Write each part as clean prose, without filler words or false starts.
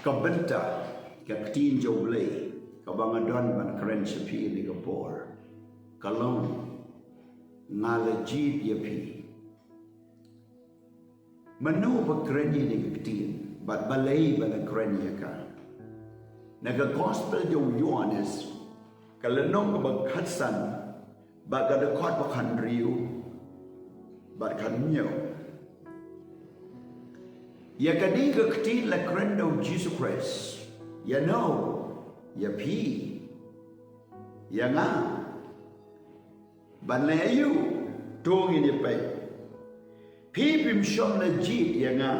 kabenta kaktin joble kabangadon man kren shapi ni kapor kalong ngalajid yapi manu bakren ni kaktin but balay bala kren yaka naga gospel yung Yohanes kalanong bagkatsan baga dekot bakan riu bakan nyo ya kadi kaktin la kren do Jesus Christ ya no ya pi ya nga banlayu tongin ya pai pi bim shom la jit ya nga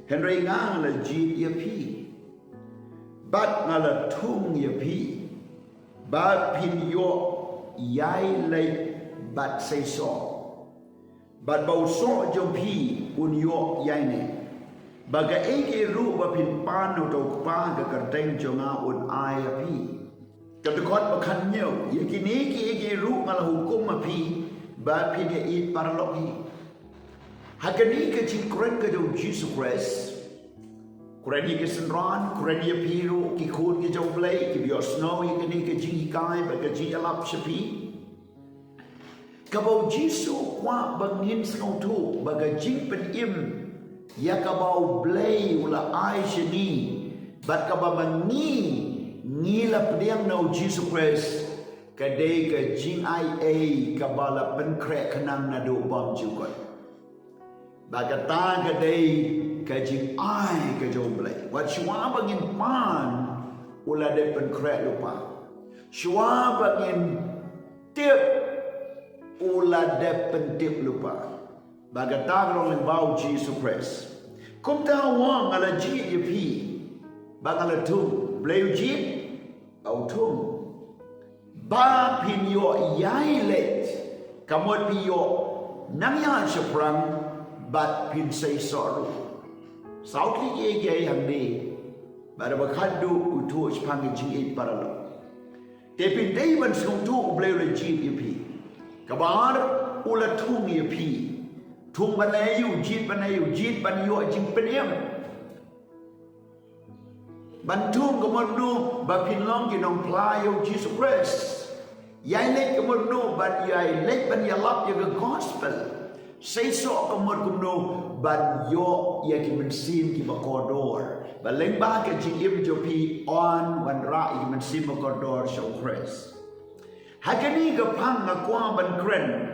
henry nga la jit ya pi bat nga la tung ya pi ba pin yo yai lay bat say so bat bau so jom pi un yo yai ne baga eke ru ba pin pano to pa ga karteng jonga un ai pi kadukot bakan nyo yakini ki eke ru ngala hukum ma pi ba pin ya it paralogi hakani ke cikren ke do Jesus Christ kurani ke senran kurani ya piru ki khun ke jong play ki bio snow yakini ke jing kai ba ke ji alap shapi kabau Jesus kwa bangin snow tu baga jing pen im ya kabau blay ula ai shini bat kaba mangi ngila pediang no Jesus Christ kadai ke jing ai a kabala pen krek kanang na do bom jukot baga ta kadai ke jing ai ke jom blay wat shwa bangin pan ula de pen krek lupa shwa bangin tip ula de pen tip lupa baga tagrong ng bau Jesus Christ kum ta wang ala ji pi bang ala tum bleu ji au tum ba pin yo yai let kamot pi yo nang ya seprang bat pin say soru sautli ye ge yang ni bara bakhandu utu spang ji paralo te pin dei ban sung tu bleu le ji pi kabar ula tung ye pi thung banayu jit ban yo jing penem ban thung komodu ba pin long ki nong playo Jesus Christ yai lek komodu ban yai lek ban ya lap ya gospel say so komodu ban yo ya ki ben sim ki ba kodor ba leng ba ke jing im jo pi on wan ra ki ben sim ba kodor show Christ hakani ga pang na kwa ban kren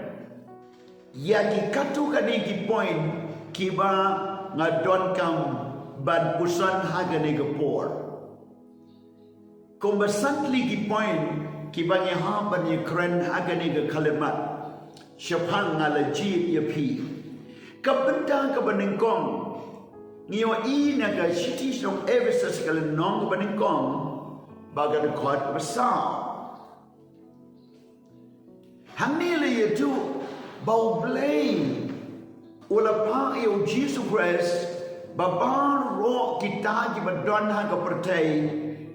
ya ki katu kadi ki point ki ba nga don kam ban pusan hagane ga por kombasantli ki point ki ba nya ha ban ye kren hagane ga kalimat shapang ngala ji ya pi kabenta ka baningkong ngiyo i na ga city song everses ka nong baningkong baga de khot basa hanile ye tu bau blame ula pa yo Jesus Christ babar ro kita ki badon ha ka pertai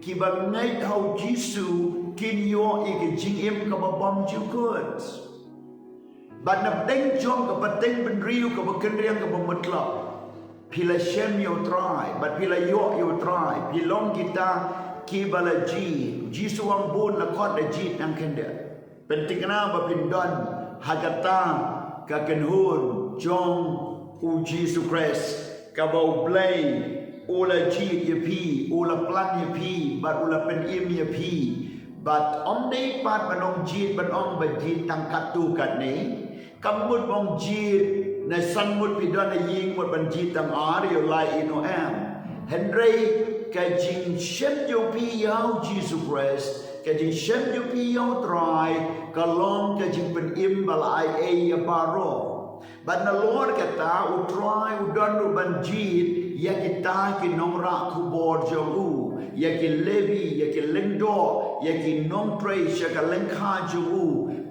ki ba ngai hau Jesus kin yo ik jing im ka ba bom ju good but na deng jong ka pateng ben riu ka ba ken riang ka ba mutla pila shem yo try but pila yo try pilong kita ki bala ji Jesus wang bon na khot da ji nang kende penting na ba pindon hagata kakenhun jong u Jesus Christ kabau blay ula ji ye pi ula plan ye pi bat ula pen im ye pi bat om dei pat banong ji ban ong ba ji tang katu kat ni kamut bong ji na san mut pi don na ying mut ban ji tang ar yo lai ino am henry ka jing shem yo pi yao Jesus Christ ka jing shem yo pi yao try ka long ka jing pen im balai e ya baro but na Lord kata u try u don u ban jit ya kita ki nong ra ku bor jo u ya ki levi ya ki lengdo ya ki nong tray sha ka leng kha jo u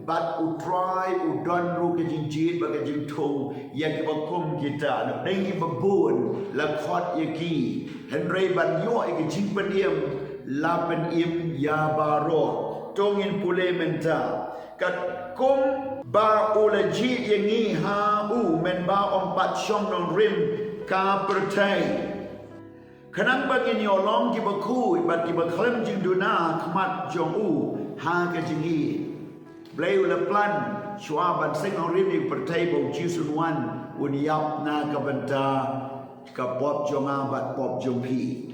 but u try u don ru ka jing jit ba ka jing thong ya ki ba kum kita na deng ki ba bun la khot ya ki henry ban yo e ki jing pen im la pen im ya baro tongin pule menta kat kum ba ula ji yangi ha u men ba om pat shong nong rim ka pertai Kenang bagi ni olong ki baku bat ki baklem jing duna kmat jong u ha ke jingi. Bleu la plan shwa ban sing orin ni pertai bo jisun wan un yap na ka banta ka pop jong a bat pop jong pi.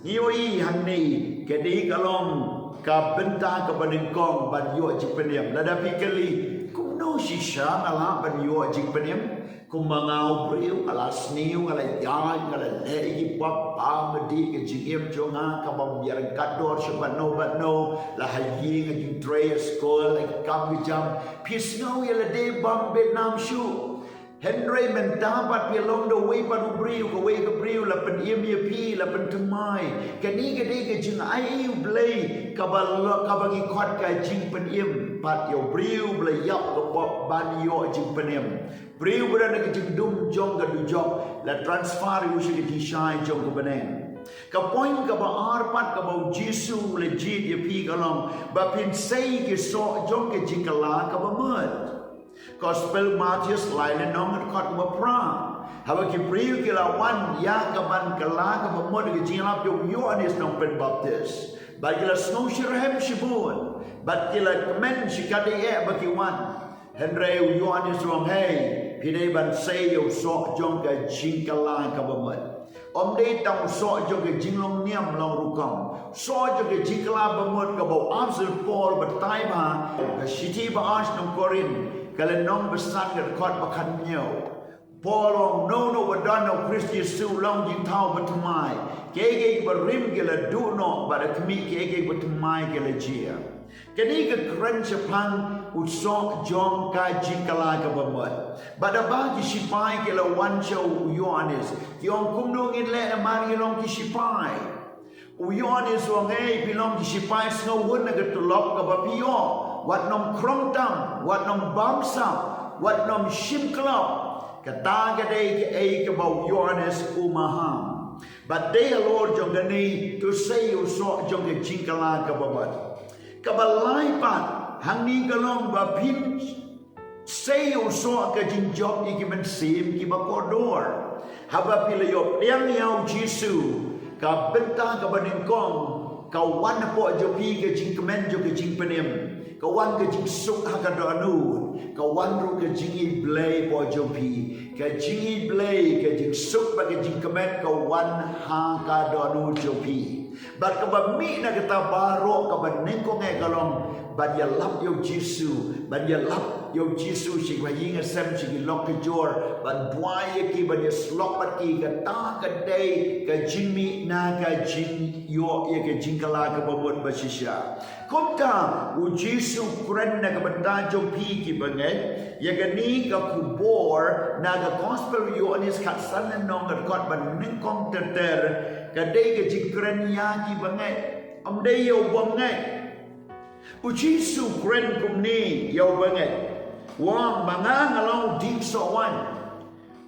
Ni oi han ni ke di kalong ka benta ka baning kong ban yo jing penem la da pi kali kum no shisha ala ban yo jing penem kum mangau breu ala sniu ala yai ala lei pop pa medi ke jingem jonga ka bam biar kador shabat no la hayi ngin tray school like kam jam pisno yela de bam Vietnam shu Henry mendapat pilong do way panu breu ka way ka breu la pen yem ye pi la pen tumai kani ke de ke jing ai blei ka bagi khot ka jing pen yem pat yo breu blei yap ka pop ban yo jing pen yem breu berada ke jing dum jong ka du jok la transfer yo shi ke shai jong ka banen ka point ka ba arpat ka ba Jesu le jit ye pi ka long ba pin sei ke so jong ke jing ka la ka ba mut Gospel Matthias lain nong kot ma pra hawa ki priu ki la wan ya ka ban ka la ka ba mo ke jing lap yo Yohanes nong pen baptis ba ki la snow shirhem shibun ba ki la men shikade e ba ki wan Henry Yohanes wong hey pi dei ban sei yo so jong ka jing ka la ka ba mo om dei tang so jong ke jing long niam long rukam so jong ke jing ka la ba mo ka ba Apostle Paul ba tai ba ka shiti ba ash nong Korin kalau nong besan ke kot bakan nyo Polong no wadano Kristi Yesu long jing tau batumai kege barim ke la duno pada kemi kege batumai ke la jia kini ke keren sepang usok jong ka jingkala ke bamot pada bagi sipai ke la wancho Yohanes yong kumdungin le mari long ki sipai Yohanes wong ei bilong ki sipai snowun na ketulop ka bapio wat nom krong tam wat nom bamsa wat nom shimklop kata gadai ke ei ke bau Yohanes umaham but they Lord jong gani to say you so jong ke jingkala ka babat ka balai pat hang ni galong ba pin say you so ka jingjok ki men sim ki ba kodor haba pilayop yang yau Jesu ka benta ka baning kong ka wan po jo pi ke jing kemen jo ke jing penem ka wan ke jing suk ha ka do anu ka wan ru ke jing i blai po jo pi ka jing i blai ke jing suk ba ke jing kemen ka wan ha ka do anu jo pi ba ka ba mi na ka ta baro ka ba ning ko nge kalong ba ya lap yo Jesu ba ya lap yo Jesu si ba ying sem si lok ke jor ba dwai ki ba ya slok ba ki ka ta ka dei ka jing mi na ka jing yo ye ke jing kala ka ba bon ba shisha komta u Jesu kren na ka banda jo pi ki ba nge ye ga ni ka kubor na ka gospel Yohanes ka san na nong ka kot ba ning kom ter ka dei ka jing kren ya ki ba nge am dei yo bom nge u Jesu kren kum ni yo ba nge wang mga ngalaw dik so wan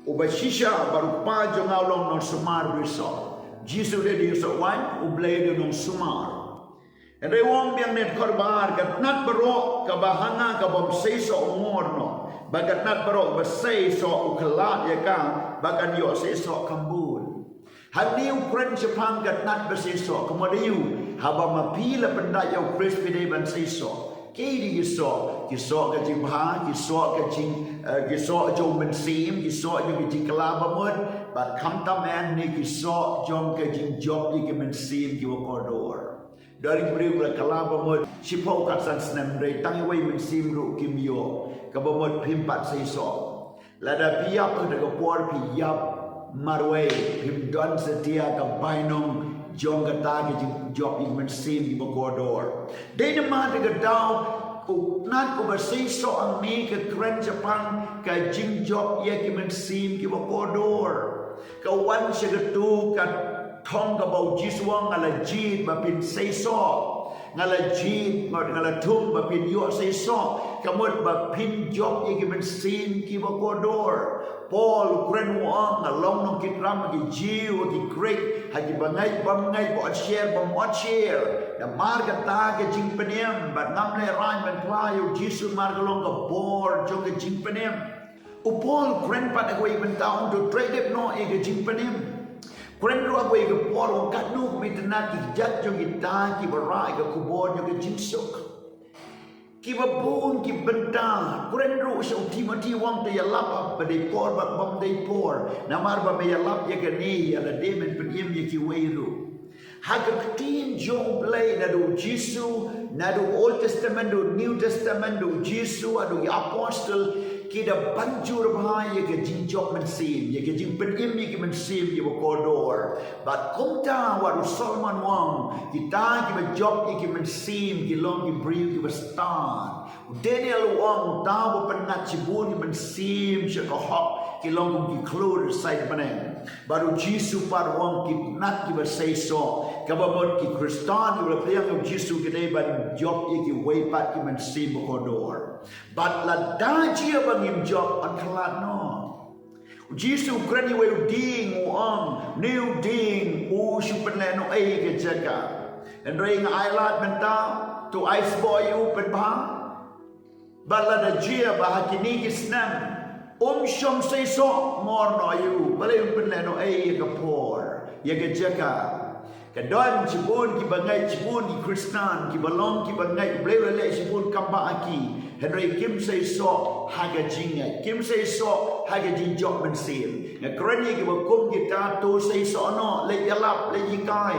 u ba shisha baru pa jo ngalong non sumar biso Jesu de di so wan u blay de non sumar and they wong biang net korbar kat nat baro ka bahanga ka bom sei so umor no bagat nat baro ba sei so u kala ya ka bagan yo sei so kambul hadi u kren sepang kat nat ba sei so komodiu haba mapila penda yo crispy de ban sei so kiri kisok ka jing ha kisok jong men sim kisok jong jing kelaba mud but kam ta man ni kisok jong ka jing job ni ke men sim ki kodor dari beri la kelaba mud sipo ka san snem re tang wei men sim ru kim yo ka ba mud pimpat sei so la da piap de ko por piap marwei pim don setia ka bainong jong kata ke job in men sim di kodor de de ma de dau ku nat ku bersih so ang mi ke kren Jepang ka jing job ye ki men sim ki kodor ka wan se tu ka thong ka bau jiswang ala jit ba pin sei so ngala jit ngala thum ba pin yo sei so kamot ba pin job ye ki men sim ki kodor Paul kren wang along nong kitram ki jiu ki great hagi bangai bam ngai bo share bam what share da marga ta ke jing penem ba nam le ran ben pla yo Jesu marga long ka bor jo ke jing penem u Paul kren pat ko even down to trade no e ke jing penem Kurang aku ke poro kat nu kami tenat ki jat jo ki ta ki barai ke kubon jo ke jinsuk. Ki babun ki benta kurang so Timothy wang te yalap apa de por ba bom de por namar ba me yalap ya ke ni ala demen pedim ya ki weiru. Hagak tin jong play na do Jisu na do Old Testament do New Testament do Jisu adu apostle kita banjur bahaya ke jinjok mensim ya ke jing penim ya ke mensim ya bokodor but kumta waru Solomon wang kita ki bejok ya ke mensim ki long ki briu ki bestan Daniel wang tahu penat cibun ki mensim syakahok ki long ki klur side paneng baru Jisu par wang ki nat ki bersaiso kababon ki Kristan ki berpriang ki Jisu ki dai ban job ki weipat ki mensim bokodor but la daji bangim job an khalat no Jisu krani we ding uang new ding u superleno ai ke jaga and ring ailat menta to ice boy u pen ba bala da jia ba kini kisnam shom sei so mor no yu bala u superleno ai ke por ya ke jaga Kadon cibun ki bangai cibun ki Kristan ki balong ki bangai blele cibun kamba aki Henry Kim say so haga jinga Kim say so haga jinjok mensim na krani ki bakum kita to say so no le yalap le yikai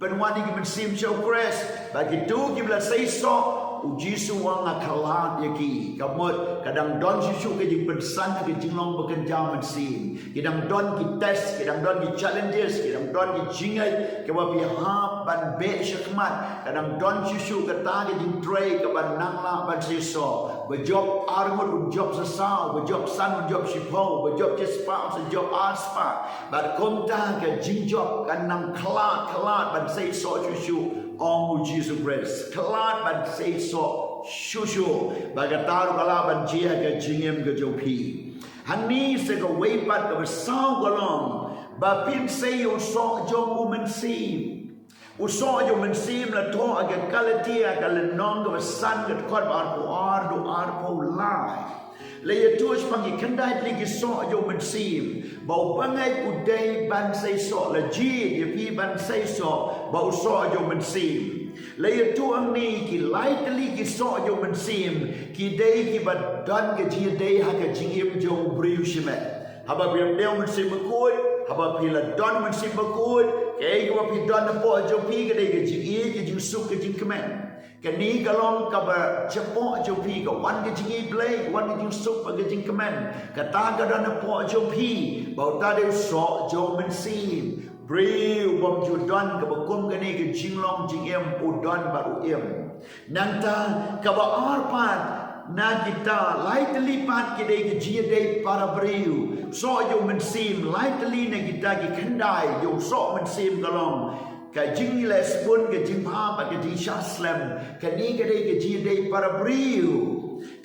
penwani ki mensim show kres bagi tu ki bla say so Jisu wang akalat yaki kamut kadang don sisu ke jing pensan ke jinglong bekerja mensim kadang don ki test kadang don ki challenges kadang don ki jingai ke wapi ha ban be syakmat kadang don sisu ke ta ke jing tray ke ban nangla ban siso berjob armut berjob sesau berjob san berjob sipo berjob jespa berjob aspa bat konta ke jingjok kanang kelat ban siso sisu Om Jesus Christ. Kelat ban say so shushu bagatar kala ban jia ke jingem ke jopi. Hani se ke weipat ke besau golong ba pim say usok jong umensim. Usok jong mensim la to aga kalatia kalenong ke besan ke kot ar po lai. Laya tuas pangi kendai lagi so jo mensim bau pangai udai ban sai so la ji ye pi ban sai so bau so jo mensim laya tuang ni ki lai tali ki so jo mensim ki dei ki badan ke ji dei ha ke jingim jo briu shimet haba biam deu mensim koi haba pila don mensim koi ke ko pi don po jo pi ke dei ke ji ke ju su ke jing kemen Kani kalong kabar cepok jopi ka wan ke jingi play wan ke jing sup ke jing kemen kata ka dan po jopi bau ta de so jo mensim briu bom ju don ka bakum kani ke jinglong jingem udon baru em nanta ka ba arpat na kita lightly pat ke de ke jia de para briu so jo mensim lightly na kita ke kendai jo so mensim kalong ka jing les pun ka jing pa pa ka jing shaslam ka ni ka dei ka jing dei para briu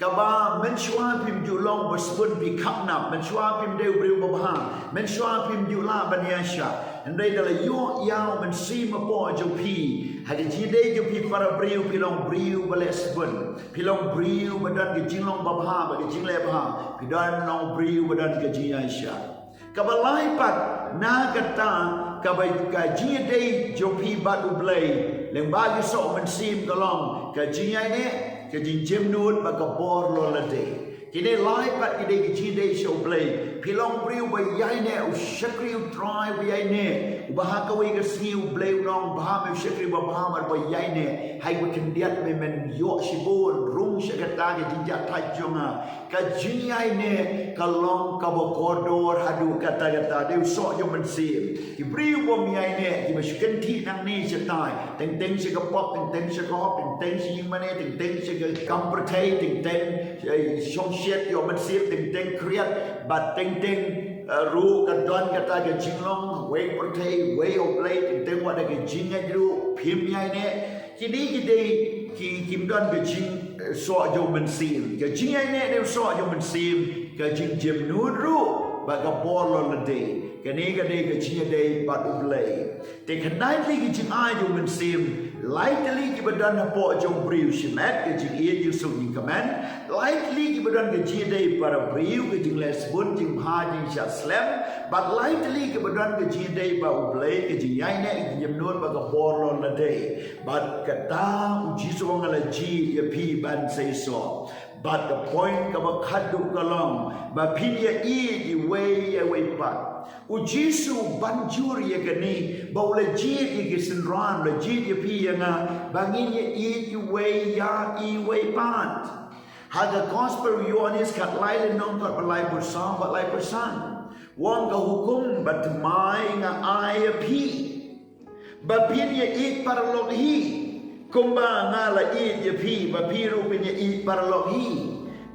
ka ba men shwa pim ju long bespun pi khap nap men shwa pim deu briu ba ba men shwa pim ju la ban ya sha ndai dala yo yao men si ma po jo pi ha ka jing dei jo pi para briu pi long briu ba les pun pi long briu ba dan ka jing long ba ba ba ka jing le ba pi dan long briu ba dan ka jing ya sha ka ba lai pat na kata kabai kaji dei jopi batu blai leng bagi so mensim kalong kaji ne kaji jemnut bakabor lo lade kini lai pat ide kaji dei so blai pilong priu bai yai ne u shakri u try bai yai ne u bahaka wi ka siu blai long bah me shakri ba bah mar bai yai ne hai wi kendiat me men yo shibon rung shakata ke jinja tajonga kaji yai ne kalong kabokodor hadu kata-kata deu so jo mensim ki briu bom yai ne ki masken ti nang ni setai teng se ka pop teng se ka hop teng se ying mane teng se ka comfortate teng shong shet yo mensim teng kriat bat teng ru ka don kata ke jinglong wei protei wei oblate teng wa da ke jinga ru phim yai ne ki ni ki dei ki kim don ke jing so jo mensim ke jinga ne deu so jo mensim ke jing jem nu ru baga bolo lade Kani kadai kecil day batu belai. Tekanai lagi jing ayu mensim. Lightly kibadan po jong briu shimet kecil ia jusuk ni kaman. Lightly kibadan kecil day para briu kecil lesbun jing hajing shat slam. But lightly kibadan kecil day bau belai kecil yaine kecil nur baga borlon la day. But kata uji suang ala ji ya pi ban say so. But the point kaba khadu kalong ba pinya I way pat. Ujisu banjur ya kani ba ula ji di kesenran la ji ya pi nga banginya I way pat. Haga gospel yonis kat lain nong kat balai persan. Wang ka hukum bat mai nga ay pi. Ba pinya I paralog hi. Kumba ngala I ya pi ba piru pinya I paralog hi.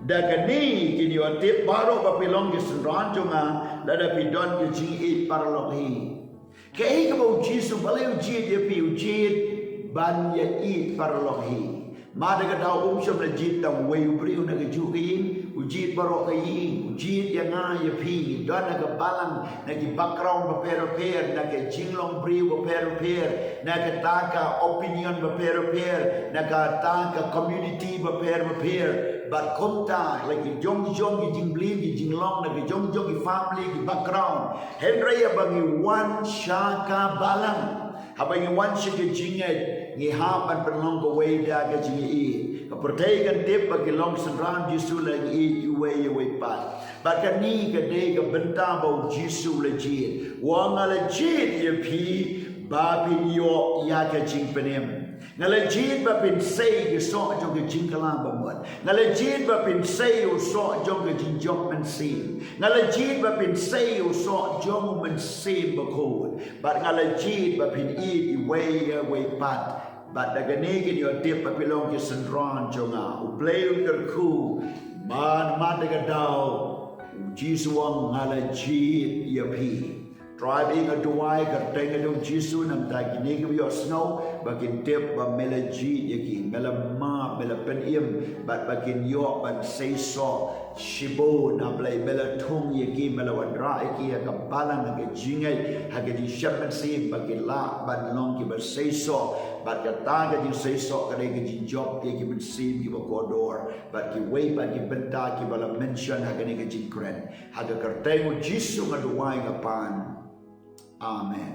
Dagani kini watip baru bapilong kesenran junga dada pidon ke jing I paralog hi. Kaya ka ba ujisu balay ujid ya pi ujid ban ya I paralog hi. Mada ka daw umsyam na jid tang way ubriu na kajukin ujid baro kayin ujid ya nga ya pi don na balang na background bapero-per na jinglong briu bapero-per na taka opinion bapero-per na taka community bapero-per but konta like jong jing bli jing long na jong family background Henry abangi one shaka balang habangi one shaka jinget ngi hapan penlong ko way da ka jingi I kapertaigan tip bagi long senram jisu lagi I way pat bakani ka de ka benta bau jisu lagi wang ala jit ya pi babin yo ya ka jing penem ngalajid ba pin say ke so jong ke jing kalam ba mon ngalajid ba pin say o so jong ke jing jok man sim ngalajid ba pin say o so jong man sim ba ko but ngalajid ba pin I way pat but dagani ke yo tip ba pilong ke senran jonga u play ul ku man daga daw jisuang ngalajid ya pi driving a duai ka tenga dong jisu nam ta kini ke yo snow bakin tip ba melaji yaki melama mela penim bat bakin yo ban say so shibo na blai mela tung yaki mela wadra yaki ka balang ka jingai ha ke di shaman sim bakin la ban long ki ba say so bat ka ta ka di say so ka ke di job yaki ban sim ki ba kodor bat ki way ban ki benta ki bala mention ha ke di kren ha ka karteng jisu nga duai nga pan. Amen.